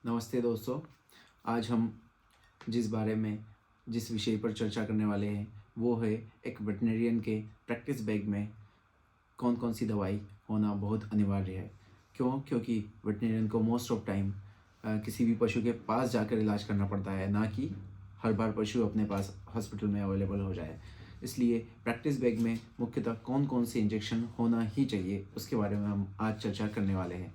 नमस्ते दोस्तों। आज हम जिस विषय पर चर्चा करने वाले हैं वो है एक वेटरनरियन के प्रैक्टिस बैग में कौन कौन सी दवाई होना बहुत अनिवार्य है। क्योंकि वेटरनरियन को मोस्ट ऑफ टाइम किसी भी पशु के पास जाकर इलाज करना पड़ता है, ना कि हर बार पशु अपने पास हॉस्पिटल में अवेलेबल हो जाए। इसलिए प्रैक्टिस बैग में मुख्यतः कौन कौन से इंजेक्शन होना ही चाहिए उसके बारे में हम आज चर्चा करने वाले हैं।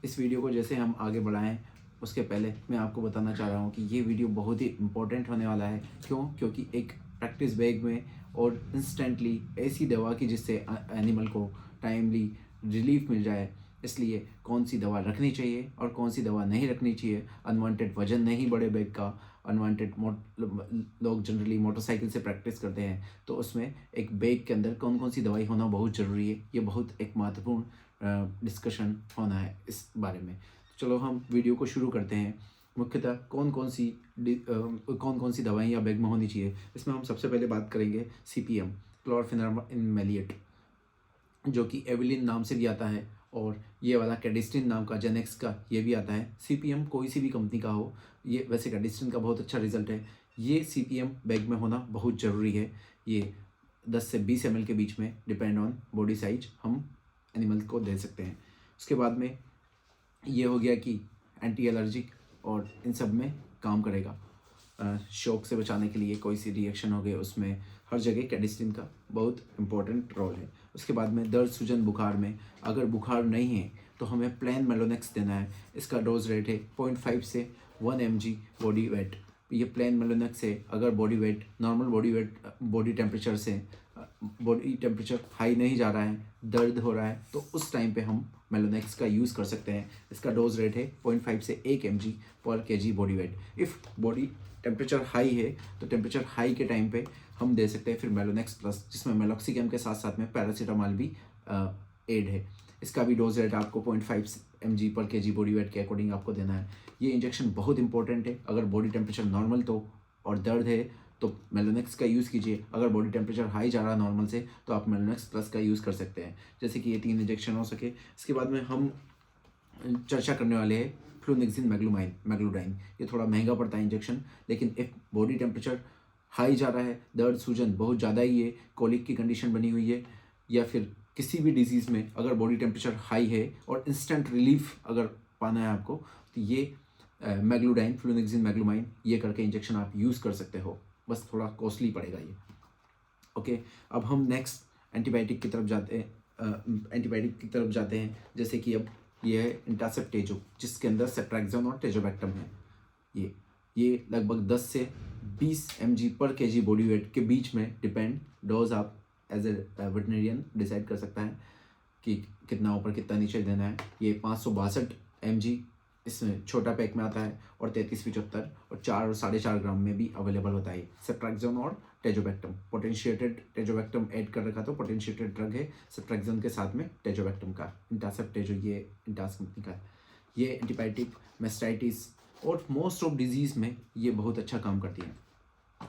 इस वीडियो को जैसे हम आगे बढ़ाएं उसके पहले मैं आपको बताना चाह रहा हूँ कि ये वीडियो बहुत ही इम्पोर्टेंट होने वाला है। क्योंकि एक प्रैक्टिस बैग में और इंस्टेंटली ऐसी दवा की जिससे एनिमल को टाइमली रिलीफ मिल जाए, इसलिए कौन सी दवा रखनी चाहिए और कौन सी दवा नहीं रखनी चाहिए। अनवांटेड वजन नहीं बढ़े बैग का। अनवांटेड लोग जनरली मोटरसाइकिल से प्रैक्टिस करते हैं, तो उसमें एक बैग के अंदर कौन कौन सी दवाई होना बहुत ज़रूरी है। ये बहुत एक महत्वपूर्ण डिस्कशन होना है इस बारे में। चलो हम वीडियो को शुरू करते हैं। मुख्यतः कौन कौन सी दवाइयाँ बैग में होनी चाहिए, इसमें हम सबसे पहले बात करेंगे CPM, क्लोरफेनेरामाइन मैलिएट, जो कि एविलिन नाम से भी आता है, और ये वाला कैडिस्टिन नाम का जेनेक्स का ये भी आता है। CPM कोई सी भी कंपनी का हो, ये वैसे कैडिस्टिन का बहुत अच्छा रिजल्ट है। ये CPM बैग में होना बहुत ज़रूरी है। ये 10 से 20 ml के बीच में, डिपेंड ऑन बॉडी साइज, हम एनिमल को दे सकते हैं। उसके बाद में ये हो गया कि एंटी एलर्जिक और इन सब में काम करेगा। शॉक से बचाने के लिए कोई सी रिएक्शन हो गए उसमें हर जगह कैडिस्टिन का बहुत इंपॉर्टेंट रोल है। उसके बाद में दर्द सूजन बुखार में, अगर बुखार नहीं है तो हमें प्लेन मेलोनेक्स देना है। इसका डोज रेट है 0.5 से 1 mg बॉडी वेट। ये प्लेन मेलोनेक्स है। अगर body weight normal body temperature से बॉडी टेम्परेचर हाई नहीं जा रहा है, दर्द हो रहा है, तो उस टाइम पे हम मेलोनेक्स का यूज़ कर सकते हैं। इसका डोज रेट है 0.5 से 1 mg पर kg body weight. If body temperature high है तो टेम्परेचर हाई के टाइम पे हम दे सकते हैं फिर मेलोनेक्स प्लस, जिसमें मेलोक्सिकम के साथ साथ में पैरासीटामॉल भी एड है। इसका भी डोज रेट आपको 0.5 mg पर kg बॉडी वेट के अकॉर्डिंग आपको देना है। ये इंजेक्शन बहुत इंपॉर्टेंट है। अगर बॉडी टेम्परेचर नॉर्मल तो और दर्द है तो मेलोनेक्स का यूज़ कीजिए। अगर बॉडी टेम्परेचर हाई जा रहा है नॉर्मल से तो आप मेलोनेक्स प्लस का यूज़ कर सकते हैं। जैसे कि ये 3 इंजेक्शन हो सके। इसके बाद में हम चर्चा करने वाले हैं फ्लूनेक्सिन मैग्लूडाइन। ये थोड़ा महंगा पड़ता है इंजेक्शन, लेकिन इफ बॉडी टेम्परेचर हाई जा रहा है, दर्द सूजन बहुत ज़्यादा ही है, कोलिक की कंडीशन बनी हुई है, या फिर किसी भी डिजीज़ में अगर बॉडी टेम्परेचर हाई है और इंस्टेंट रिलीफ अगर पाना है आपको, तो ये मैग्लूडाइन, फ्लूनेक्सिन मैग्लूमाइन, ये करके इंजेक्शन आप यूज़ कर सकते हो। बस थोड़ा कॉस्टली पड़ेगा ये। ओके, अब हम नेक्स्ट एंटीबायोटिक की तरफ जाते हैं। जैसे कि अब ये है इंटासेप्ट टेजो, जिसके अंदर सेट्रैक्सोन और टेजोबैक्टम है। ये लगभग 10 से 20 mg पर kg बॉडी वेट के बीच में, डिपेंड डोज आप एज ए वेटरनरियन डिसाइड कर सकता है कि कितना ऊपर कितना नीचे देना है। ये 562 mg इसमें छोटा पैक में आता है, और 3375 और 4 और 4.5 ग्राम में भी अवेलेबल होता है। सेट्रैक्सोन और टेजोबैक्टम, पोटेंशिएटेड टेजोबैक्टम ऐड कर रखा, तो पोटेंशिएटेड ड्रग है सेट्रैक्सोन के साथ में टेजोबैक्टम का। इंटासेप्ट टेजो ये इंटास कंपनी का है। ये एंटीबायोटिक, मेस्टाइटिस और मोस्ट ऑफ डिजीज़ में ये बहुत अच्छा काम करती है।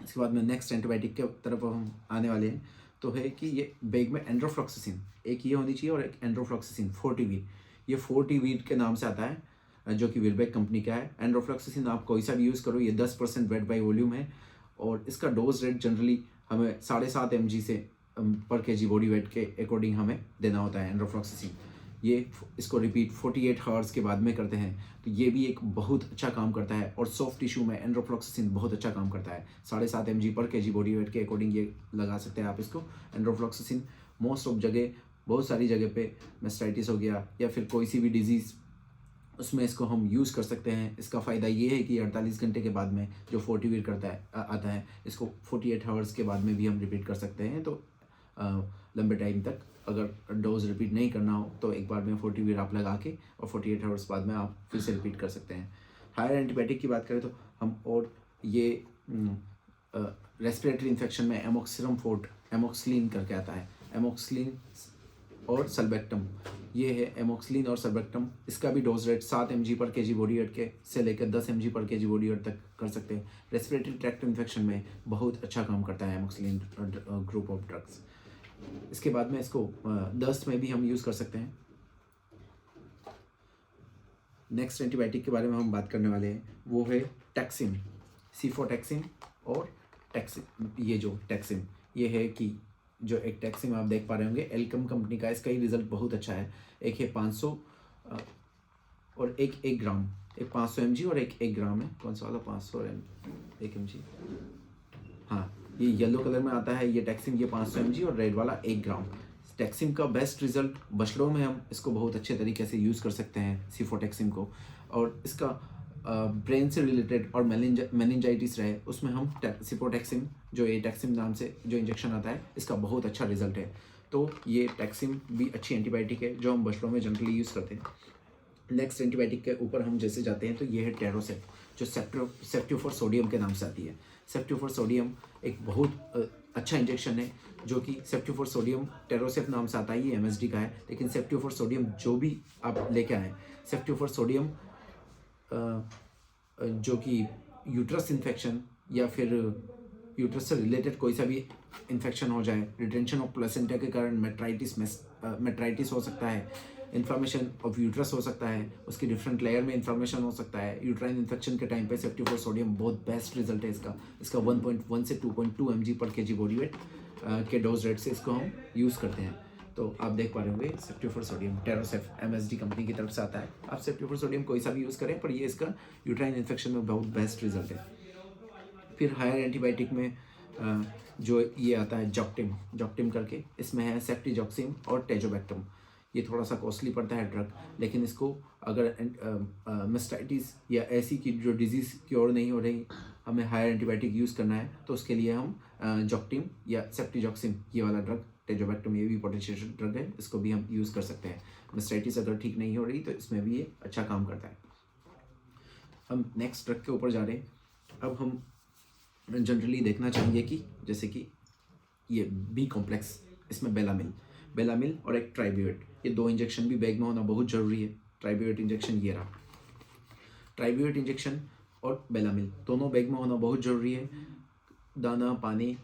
इसके बाद में नेक्स्ट एंटीबायोटिक के तरफ हम आने वाले हैं, तो है कि ये बैग में एंड्रोफ्लॉक्सिसिन एक ये होनी चाहिए, और एक एंड्रोफ्लॉक्सिसिन 40 वीर। ये 40 वीर के नाम से आता है, जो कि वीरबैक कंपनी का है। एंड्रोफ्लॉक्सिसिन आप कोई सा भी यूज़ करो, ये 10% वेट बाई वॉल्यूम है, और इसका डोज रेट जनरली हमें 7.5 mg से पर kg बॉडी वेट के अकॉर्डिंग हमें देना होता है एंड्रोफ्लॉक्सिसिन। इसको रिपीट 48 हावर्स के बाद में करते हैं, तो ये भी एक बहुत अच्छा काम करता है। और सॉफ्ट टिश्यू में एंड्रोफ्लॉक्सिसिन बहुत अच्छा काम करता है। 7.5 mg पर kg बॉडी वेट के अकॉर्डिंग ये लगा सकते हैं आप इसको। एंड्रोफ्लॉक्सिसिन मोस्ट ऑफ जगह, बहुत सारी जगह पे मेस्टाइटिस हो गया या फिर कोई सी भी डिजीज़, उसमें इसको हम यूज़ कर सकते हैं। इसका फ़ायदा ये है कि 48 घंटे के बाद में जो 40 वीर आता है, इसको 48 हावर्स के बाद में भी हम रिपीट कर सकते हैं। तो लंबे टाइम तक अगर डोज रिपीट नहीं करना हो तो एक बार में 40 वीर आप लगा के और 48 हावर्स बाद में आप फिर से रिपीट कर सकते हैं। हायर एंटीबायोटिक की बात करें तो हम, और ये रेस्पिरेटरी इन्फेक्शन में एमोक्सिलिन करके आता है। एमोक्सिलिन और सल्बेक्टम, ये है एमोक्सिलिन और सल्बेक्टम। इसका भी डोज रेट 7 mg पर kg बॉडी वेट के से लेकर 10 mg पर kg बॉडी वेट तक कर सकते हैं। रेस्पिरेटरी ट्रैक्ट इन्फेक्शन में बहुत अच्छा काम करता है एमोक्सिलिन ग्रुप ऑफ ड्रग्स। इसके बाद में इसको दस्त में भी हम यूज़ कर सकते हैं। नेक्स्ट एंटीबायोटिक के बारे में हम बात करने वाले हैं, वो है टैक्सिम, सीफोटैक्सिम और टैक्सिम। ये जो टैक्सिम ये है कि जो एक टैक्सिम आप देख पा रहे होंगे एल्कम कंपनी का, इसका ही रिजल्ट बहुत अच्छा है। एक है 500 और एक 1 ग्राम, एक 500 mg और एक 1 ग्राम है। कौन सा वाला 500 और 1 mg? हाँ, ये येलो कलर में आता है ये टैक्सिम, ये 500 mg और रेड वाला 1 ग्राम। टैक्सिम का बेस्ट रिजल्ट बछड़ों में हम इसको बहुत अच्छे तरीके से यूज़ कर सकते हैं सीफोटैक्सिम को, और इसका ब्रेन से रिलेटेड और मेनिंजाइटिस रहे उसमें हम सीफोटैक्सिम जो ये टैक्सिम नाम से जो इंजेक्शन आता है इसका बहुत अच्छा रिजल्ट है। तो ये टैक्सिम भी अच्छी एंटीबायोटिक है जो हम बछड़ों में जनरली यूज़ करते हैं। नेक्स्ट एंटीबायोटिक के ऊपर हम जैसे जाते हैं तो ये है टेरोसेप, जो सेफ्ट्यूफोर सोडियम के नाम से आती है। सेफ्ट्यूफोर सोडियम एक बहुत अच्छा इंजेक्शन है जो कि सेफ्ट्यूफोर सोडियम टेरोसेप नाम से आता है, ये MSD का है। लेकिन सेफ्ट्यूफोर सोडियम जो भी आप लेके आएँ, सेफ्ट्यूफोर सोडियम जो कि यूट्रस इन्फेक्शन या फिर यूट्रस से रिलेटेड कोई सा भी इन्फेक्शन हो जाए, रिटेंशन ऑफ प्लेसेंटा के कारण मेट्राइटिस हो सकता है, इन्फ्लामेशन ऑफ यूट्रस हो सकता है, उसकी डिफरेंट लेयर में इन्फ्लामेशन हो सकता है। यूट्राइन इन्फेक्शन के टाइम पे सेफ्ट्यूफोर सोडियम बहुत बेस्ट रिजल्ट है इसका 1.1 से 2.2 mg पर kg बॉडी वेट के डोज रेट से इसको हम यूज़ करते हैं। तो आप देख पा रहे होंगे सेफ्ट्यूफोर सोडियम टेरोसेफ MSD कंपनी की तरफ से आता है। आप सेफ्ट्यूफोर सोडियम कोई सा भी यूज़ करें, पर ये इसका यूट्राइन इन्फेक्शन में बहुत बेस्ट रिजल्ट है। फिर हायर एंटीबायोटिक में जो ये आता है जॉक्टिम करके, इसमें है सेफ्टिजॉक्सिम और टेजोबैक्टम। ये थोड़ा सा कॉस्टली पड़ता है ड्रग, लेकिन इसको अगर मेस्टाइटिस या ऐसी की जो डिजीज़ क्योर नहीं हो रही, हमें हायर एंटीबायोटिक यूज़ करना है तो उसके लिए हम जॉक्टिम या सेफ्टिजॉक्सिम ये वाला ड्रग, टेजोबैक्टम ये भी पोटेंशियल ड्रग है, इसको भी हम यूज़ कर सकते हैं। मेस्टाइटिस अगर ठीक नहीं हो रही तो इसमें भी ये अच्छा काम करता है। हम नेक्स्ट ड्रग के ऊपर जा रहे हैं। अब हम जनरली देखना चाहेंगे कि जैसे कि ये बी कॉम्प्लेक्स, इसमें बेलामिल और एक ट्राइब्यूएट, ये 2 इंजेक्शन भी बैग में होना बहुत ज़रूरी है। ट्राइब्यूएट इंजेक्शन ये रहा, ट्राइब्यूएट इंजेक्शन और बेलामिल दोनों बैग में होना बहुत ज़रूरी है। दाना पानी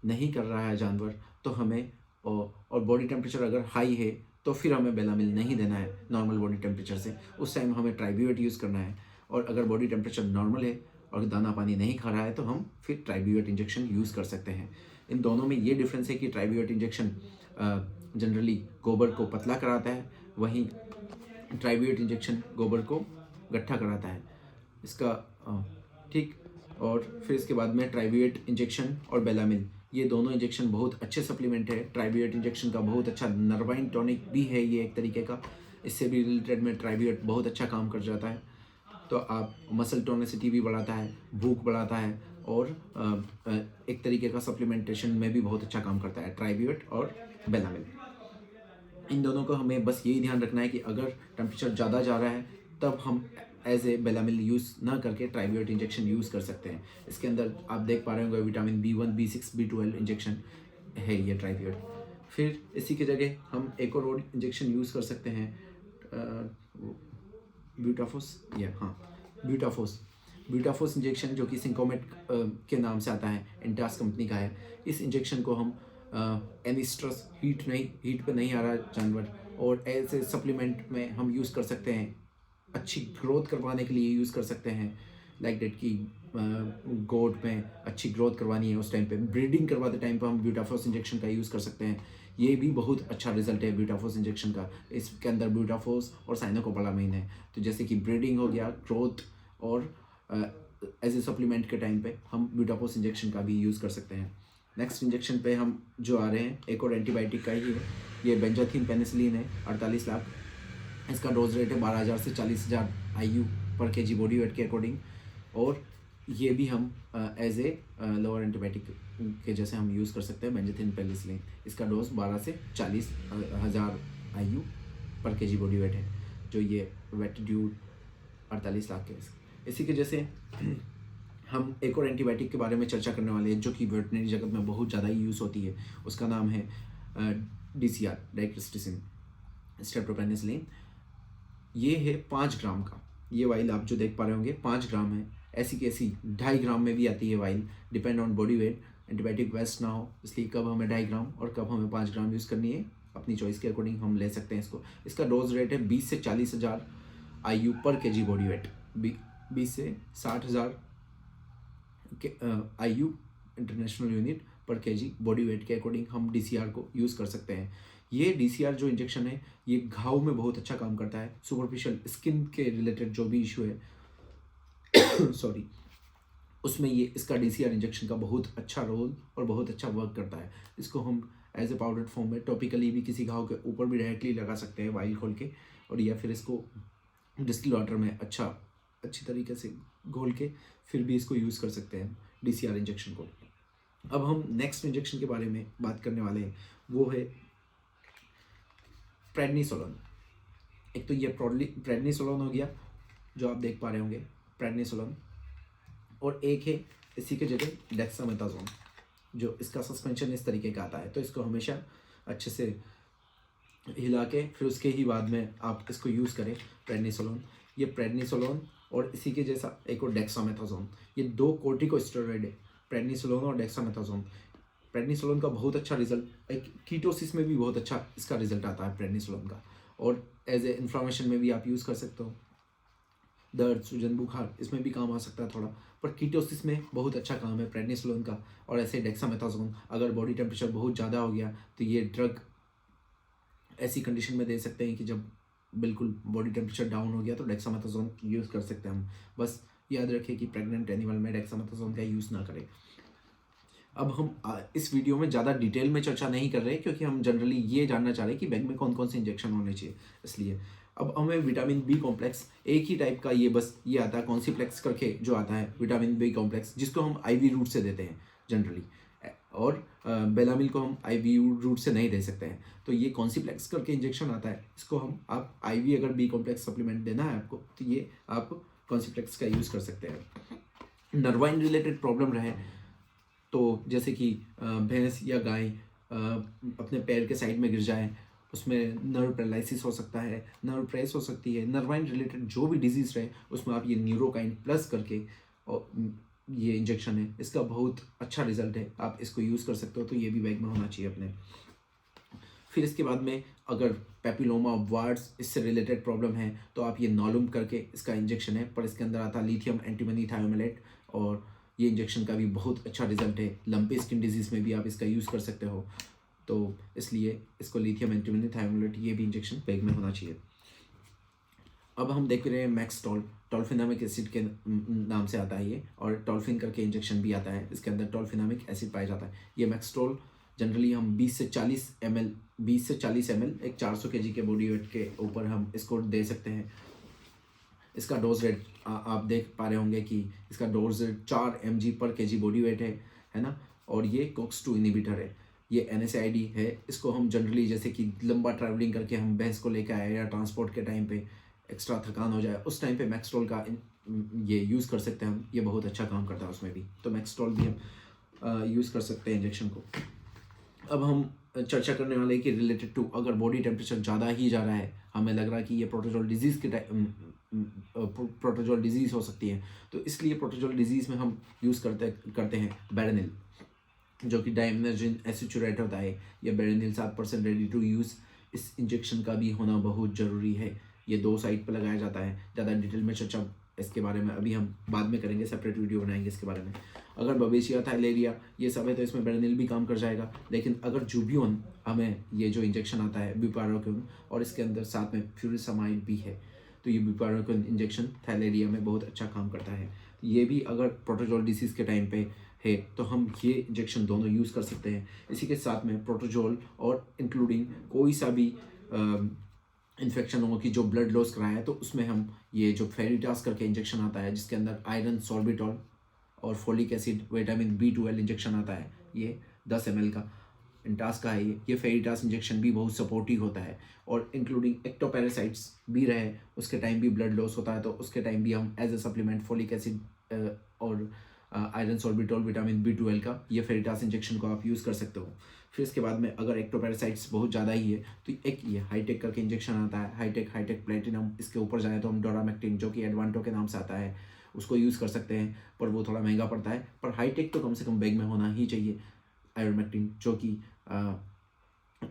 नहीं कर रहा है जानवर तो हमें, और बॉडी टेम्परेचर अगर हाई है तो फिर हमें बेलामिल नहीं देना है नॉर्मल बॉडी टेम्परेचर से, उस टाइम हमें ट्राइब्यूएट यूज़ करना है। और अगर बॉडी टेम्परेचर नॉर्मल है और दाना पानी नहीं खा रहा है तो हम फिर ट्राइब्यूएट इंजेक्शन यूज़ कर सकते हैं। इन दोनों में ये डिफरेंस है कि ट्राइब्यूएट इंजेक्शन जनरली गोबर को पतला कराता है, वहीं ट्राइब्यूएट इंजेक्शन गोबर को गट्ठा कराता है इसका, ठीक। और फिर इसके बाद में ट्राइब्यूएट इंजेक्शन और बेलामिल, ये दोनों इंजेक्शन बहुत अच्छे सप्लीमेंट है। ट्राइब्यूएट इंजेक्शन का बहुत अच्छा नर्वाइन टॉनिक भी है ये एक तरीके का, इससे भी रिलेटेड में ट्राइब्यूएट बहुत अच्छा काम कर जाता है। तो आप मसल टोनिसिटी भी बढ़ाता है, भूख बढ़ाता है, और एक तरीके का सप्लीमेंटेशन में भी बहुत अच्छा काम करता है ट्राइब्यूएट और बेलामिल। इन दोनों को हमें बस यही ध्यान रखना है कि अगर टेम्परेचर ज़्यादा जा रहा है तब हम एज ए बेलामिल यूज़ ना करके ट्राइब्यूएट इंजेक्शन यूज़ कर सकते हैं। इसके अंदर आप देख पा रहे होंगे vitamin B1, B6, B12 injection है ये ट्राइब्यूएट। फिर इसी की जगह हम एक और इंजेक्शन यूज़ कर सकते हैं, ब्यूटाफोस इंजेक्शन, जो कि सिंकोमेट के नाम से आता है, इंटास कंपनी का है। इस इंजेक्शन को हम एनिस्ट्रस हीट पे नहीं आ रहा जानवर, और ऐसे सप्लीमेंट में हम यूज़ कर सकते हैं, अच्छी ग्रोथ करवाने के लिए यूज़ कर सकते हैं। लाइक डेट की गोट में अच्छी ग्रोथ करवानी है, उस टाइम पे ब्रीडिंग करवाते टाइम पर हम ब्यूटाफोस इंजेक्शन का यूज़ कर सकते हैं। ये भी बहुत अच्छा रिजल्ट है ब्यूटाफोस इंजेक्शन का। इसके अंदर ब्यूटाफोस और साइनोकोबालामाइन है, तो जैसे कि ब्रीडिंग हो गया, ग्रोथ, और एज ए सप्लीमेंट के टाइम पे हम ब्यूटाफोस इंजेक्शन का भी यूज़ कर सकते हैं। नेक्स्ट इंजेक्शन पे हम जो आ रहे हैं, एक और एंटीबायोटिक का ही है, ये बेंजाथीन पेनिसिलिन है, 48 लाख। इसका डोज रेट है 12,000 से 40,000 IU पर kg बॉडी वेट के अकॉर्डिंग, और ये भी हम एज ए लोअर एंटीबायोटिक के जैसे हम यूज़ कर सकते हैं बेंजाथीन पेनिसिलिन। इसका डोज 12 से 40,000 IU पर kg बॉडी वेट है, जो ये वेट ड्यू 48 लाख के। इसी के जैसे हम एक और एंटीबायोटिक के बारे में चर्चा करने वाले हैं जो कि वेटरनरी जगत में बहुत ज़्यादा ही यूज़ होती है, उसका नाम है DCR, डाइक्रिस्टिसिन स्ट्रेप्टोपेनिसिलिन। ये है 5 ग्राम का, ये वाइल आप जो देख पा रहे होंगे 5 ग्राम है। ऐसी की ऐसी 2.5 ग्राम में भी आती है while, depend on body weight, antibiotic waste ना हो, इसलिए कब हमें 2.5 ग्राम और कब हमें 5 ग्राम यूज़ करनी है, अपनी चॉइस के अकॉर्डिंग हम ले सकते हैं इसको। इसका डोज रेट है 20 से 40,000 IU पर केजी बॉडी वेट, 20 से 60,000 IU इंटरनेशनल यूनिट पर केजी बॉडी वेट के अकॉर्डिंग हम DCR को यूज़ कर सकते हैं। ये DCR जो इंजेक्शन है ये घाव में बहुत अच्छा काम करता है। सुपरफिशियल स्किन के रिलेटेड जो भी इशू है सॉरी, उसमें ये इसका DCR इंजेक्शन का बहुत अच्छा रोल और बहुत अच्छा वर्क करता है। इसको हम एज ए पाउडर फॉर्म में टॉपिकली भी किसी घाव के ऊपर भी डायरेक्टली लगा सकते हैं वाइल खोल के, और या फिर इसको डिस्टिल वाटर में अच्छी तरीके से घोल के फिर भी इसको यूज़ कर सकते हैं DCR इंजेक्शन को। अब हम नेक्स्ट इंजेक्शन के बारे में बात करने वाले हैं, वो है प्रेडनिसोलोन। एक तो ये प्रेडनिसोलोन हो गया जो आप देख पा रहे होंगे, प्रेडनिसोलोन, और एक है इसी के जगह डेक्सामेथासोन, जो इसका सस्पेंशन इस तरीके का आता है। तो इसको हमेशा अच्छे से हिला के फिर उसके ही बाद में आप इसको यूज़ करें, प्रेडनिसोलोन। ये प्रेडनिसोलोन और इसी के जैसा एक और डेक्सामेथासोन, ये 2 कोर्टिकोस्टेरॉइड है, प्रेडनिसोलोन और डेक्सामेथासोन। प्रेडनिसोलोन का बहुत अच्छा रिजल्ट, एक कीटोसिस में भी बहुत अच्छा इसका रिजल्ट आता है प्रेडनिसोलोन का, और एज ए इन्फ्लामेशन में भी आप यूज़ कर सकते हो। दर्द, सूजन, बुखार, इसमें भी काम आ सकता है थोड़ा, पर कीटोसिस में बहुत अच्छा काम है प्रेडनिसोलोन का। और ऐसे डेक्सामेथासोन, अगर बॉडी टेम्परेचर बहुत ज़्यादा हो गया तो ये ड्रग ऐसी कंडीशन में दे सकते हैं कि जब बिल्कुल बॉडी टेम्परेचर डाउन हो गया तो डेक्सामेथासोन यूज़ कर सकते हैं हम। बस याद रखें कि प्रेग्नेंट एनिमल में डेक्सामेथासोन का यूज़ ना करें। अब हम इस वीडियो में ज़्यादा डिटेल में चर्चा नहीं कर रहे, क्योंकि हम जनरली ये जानना चाह रहे हैं कि बैग में कौन कौन से इंजेक्शन होने चाहिए, इसलिए। अब हमें विटामिन बी कॉम्प्लेक्स एक ही टाइप का, ये बस ये आता है कॉन्सिप्लेक्स करके जो आता है विटामिन बी कॉम्प्लेक्स, जिसको हम IV रूट से देते हैं जनरली, और बेलामिल को हम IV रूट से नहीं दे सकते हैं। तो ये कॉन्सिप्लेक्स करके इंजेक्शन आता है, इसको हम आप IV अगर बी कॉम्प्लेक्स सप्लीमेंट देना है आपको तो ये आप कॉन्सिप्लेक्स का यूज़ कर सकते हैं। नर्वाइन रिलेटेड प्रॉब्लम रहे तो जैसे कि भैंस या गाय अपने पैर के साइड में गिर जाए, उसमें नर्व पैरालिसिस हो सकता है, नर्व प्रेस हो सकती है, नर्वाइन रिलेटेड जो भी डिजीज़ रहे उसमें आप ये न्यूरोकाइन प्लस करके, और ये इंजेक्शन है, इसका बहुत अच्छा रिजल्ट है, आप इसको यूज़ कर सकते हो। तो ये भी बैग में होना चाहिए अपने। फिर इसके बाद में अगर पेपिलोमा, वार्ड्स, इससे रिलेटेड प्रॉब्लम है तो आप ये नॉलुम करके इसका इंजेक्शन है, पर इसके अंदर आता है लिथियम एंटीमनी थायोमेलेट, और ये इंजेक्शन का भी बहुत अच्छा रिजल्ट है। लंपी स्किन डिजीज़ में भी आप इसका यूज़ कर सकते हो, तो इसलिए इसको लिथियम एंटीमनी थायोमेलेट ये भी इंजेक्शन बैग में होना चाहिए। अब हम देख रहे हैं मैक्सटॉल, टॉल्फिनामिक एसिड के नाम से आता है ये, और टॉल्फिन करके इंजेक्शन भी आता है, इसके अंदर टॉल्फिनामिक एसिड पाया जाता है। ये मैक्सटॉल जनरली हम 20 से 40 ml एक 400 kg के बॉडी वेट के ऊपर हम इसको दे सकते हैं। इसका डोज रेट आप देख पा रहे होंगे कि इसका डोज रेट 4 mg पर kg बॉडी वेट है ना, और ये COX-2 इनिबिटर है, ये NSAID है। इसको हम जनरली जैसे कि लंबा ट्रैवलिंग करके हम भैंस को लेकर आए या ट्रांसपोर्ट के टाइम पे एक्स्ट्रा थकान हो जाए, उस टाइम पे मैक्सटॉल का ये यूज़ कर सकते हैं हम, ये बहुत अच्छा काम करता है उसमें भी, तो मैक्सटॉल भी हम यूज़ कर सकते हैं इंजेक्शन को। अब हम चर्चा करने वाले हैं कि रिलेटेड टू अगर बॉडी टेम्परेचर ज़्यादा ही जा रहा है, हमें लग रहा है कि ये प्रोटोजोल डिजीज़ के प्रोटोजोल डिजीज़ हो सकती है, तो इसलिए प्रोटोजोल डिजीज़ में हम यूज़ करते हैं बेरेनिल, जो कि डायमिनोजेन एसिचुरेट होता है। यह बेरेनिल 7% रेडी टू यूज़, इस इंजेक्शन का भी होना बहुत ज़रूरी है। ये 2 साइड पर लगाया जाता है। ज़्यादा डिटेल में चर्चा इसके बारे में अभी हम बाद में करेंगे, सेपरेट वीडियो बनाएंगे इसके बारे में। अगर बवेशिया, थाइलेरिया ये सब है तो इसमें बेरेनिल भी काम कर जाएगा, लेकिन अगर जूबियोन, हमें ये जो इंजेक्शन आता है ब्यूपारोक्विन, और इसके अंदर साथ में फ्यूरिसमाइड भी है, तो ये ब्यूपारोक्विन इंजेक्शन थाइलेरिया में बहुत अच्छा काम करता है। ये भी अगर प्रोटोजोल डिसीज़ के टाइम पे है तो हम ये इंजेक्शन दोनों यूज़ कर सकते हैं। इसी के साथ में प्रोटोजोल और इंक्लूडिंग कोई सा भी इन्फेक्शन हो कि जो ब्लड लॉस कराया है, तो उसमें हम ये जो फेरिटास करके इंजेक्शन आता है जिसके अंदर आयरन, सॉर्बिटॉल और folic acid, vitamin B12 injection आता है, ये 10 ml का इंटास का है। ये फेरिटास इंजेक्शन भी बहुत सपोर्टिव होता है, और इंक्लूडिंग एक्टोपैरासाइट्स भी रहे उसके टाइम भी ब्लड लॉस होता है, तो उसके टाइम भी हम as a supplement folic acid और आयरन, सॉर्बिटॉल, विटामिन B12 का ये फेरिटास इंजेक्शन को आप यूज़ कर सकते हो। फिर इसके बाद में अगर एक्टोपैरासाइट्स बहुत ज़्यादा ही है तो एक ये हाईटेक करके इंजेक्शन आता है, हाईटेक प्लेटिनम, इसके ऊपर जाए तो हम डोरामेक्टिन, जो कि एडवांटो के नाम से आता है, उसको यूज़ कर सकते हैं, पर वो थोड़ा महंगा पड़ता है। पर हाईटेक तो कम से कम बैग में होना ही चाहिए, आयोमेक्टिन, जो कि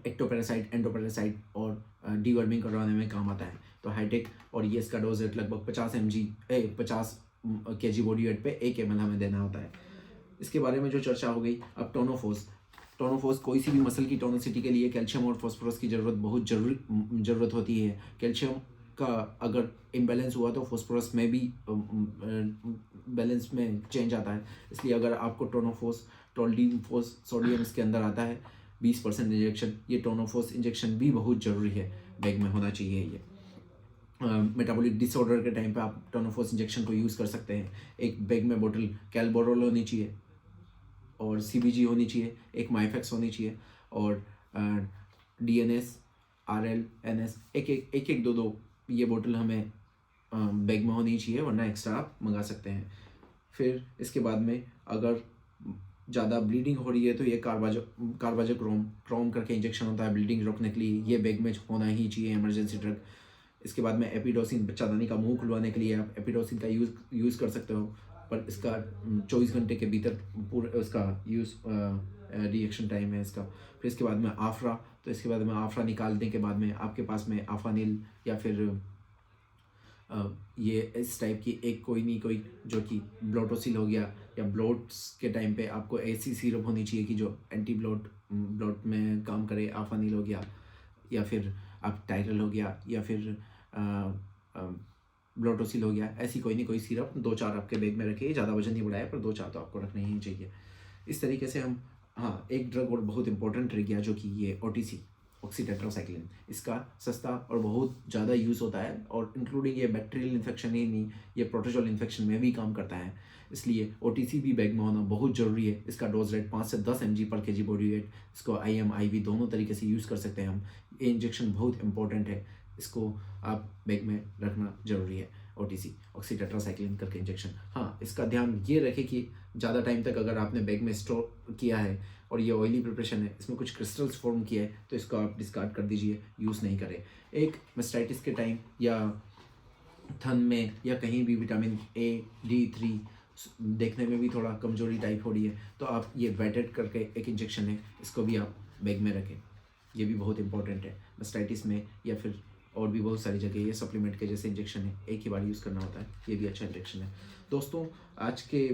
एक्टोपैरासाइट, एंडोपैरासाइट और डीवर्मिंग करवाने में काम आता है। तो हाईटेक, और ये इसका डोज रेट लगभग 50 kg बॉडी वेट पे 1 ml हमें देना होता है। इसके बारे में जो चर्चा हो गई, अब टोनोफोर्स कोई सी भी मसल की टोनोसिटी के लिए कैल्शियम और फास्फोरस की बहुत ज़रूरत होती है। कैल्शियम का अगर इम्बैलेंस हुआ तो फास्फोरस में भी बैलेंस में चेंज आता है। इसलिए अगर आपको टोल्डीनफोस सोडियम इसके अंदर आता है 20% इंजेक्शन, ये टोनोफोस इंजेक्शन भी बहुत ज़रूरी है, बैग में होना चाहिए ये। मेटाबॉलिक डिसऑर्डर के टाइम पे आप टोनोफोस इंजेक्शन को यूज़ कर सकते हैं। एक बैग में बोतल कैलबोरोल होनी चाहिए और CBG होनी चाहिए, एक माइफेक्स होनी चाहिए और DNS, RL, NS एक दो ये बोतल हमें बैग में होनी चाहिए, वरना एक्स्ट्रा आप मंगा सकते हैं। फिर इसके बाद में अगर ज़्यादा ब्लीडिंग हो रही है तो ये क्रोम करके इंजेक्शन होता है ब्लीडिंग रोकने के लिए, ये बैग में होना ही चाहिए, इमरजेंसी ड्रग। इसके बाद में एपिडोसिन, बच्चादानी का मुंह खुलवाने के लिए आप एपिडोसिन का यूज़ कर सकते हो, पर इसका 24 घंटे के भीतर पूरा उसका रिएक्शन टाइम है इसका। फिर इसके बाद में आफरा, तो इसके बाद में आफरा निकालने के बाद में आपके पास में आफानिल या फिर ये इस टाइप की एक कोई जो कि ब्लोटोसिल हो गया, या ब्लोट्स के टाइम पे आपको ऐसी सिरप होनी चाहिए कि जो एंटी ब्लोट में काम करे। आफानिल हो गया या फिर आप टाइरल हो गया या फिर ब्लोटोसिल हो गया, ऐसी कोई सिरप 2-4 आपके बैग में रखिए। ज़्यादा वजन नहीं बढ़ाया, पर 2-4 तो आपको रखने ही चाहिए। इस तरीके से हम, हाँ, एक ड्रग और बहुत इंपॉर्टेंट रह गया जो कि ये OTC, ऑक्सीटेट्रासाइक्लिन। इसका सस्ता और बहुत ज़्यादा यूज़ होता है, और इंक्लूडिंग ये बैक्टीरियल इन्फेक्शन ही नहीं, ये प्रोटोजोल इन्फेक्शन में भी काम करता है। इसलिए OTC भी बैग में होना बहुत ज़रूरी है। इसका डोज रेट 5 से 10 mg पर kg बॉडी वेट। इसको IM IV दोनों तरीके से यूज़ कर सकते हैं हम। ये इंजेक्शन बहुत इंपॉर्टेंट है, इसको आप बैग में रखना ज़रूरी है। OTC, ऑक्सीटेट्रासाइक्लिन करके इंजेक्शन। हाँ, इसका ध्यान ये रखें कि ज़्यादा टाइम तक अगर आपने बैग में स्टोर किया है और ये ऑयली प्रिपरेशन है, इसमें कुछ क्रिस्टल्स फॉर्म किया है, तो इसको आप डिस्कार्ड कर दीजिए, यूज़ नहीं करें। एक मेस्टाइटिस के टाइम या थन में या कहीं भी विटामिन A, D3 देखने में भी थोड़ा कमजोरी टाइप हो रही है, तो आप ये वेटेड करके एक इंजेक्शन है, इसको भी आप बैग में रखें। ये भी बहुत इंपॉर्टेंट है मेस्टाइटिस में, या फिर और भी बहुत सारी जगह ये सप्लीमेंट के जैसे इंजेक्शन है, एक ही बार यूज़ करना होता है। ये भी अच्छा इंजेक्शन है। दोस्तों, आज के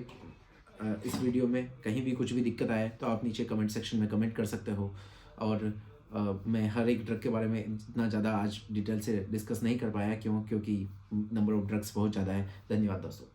इस वीडियो में कहीं भी कुछ भी दिक्कत आए तो आप नीचे कमेंट सेक्शन में कमेंट कर सकते हो, और मैं हर एक ड्रग के बारे में इतना ज़्यादा आज डिटेल से डिस्कस नहीं कर पाया, क्योंकि नंबर ऑफ़ ड्रग्स बहुत ज़्यादा है। धन्यवाद दोस्तों।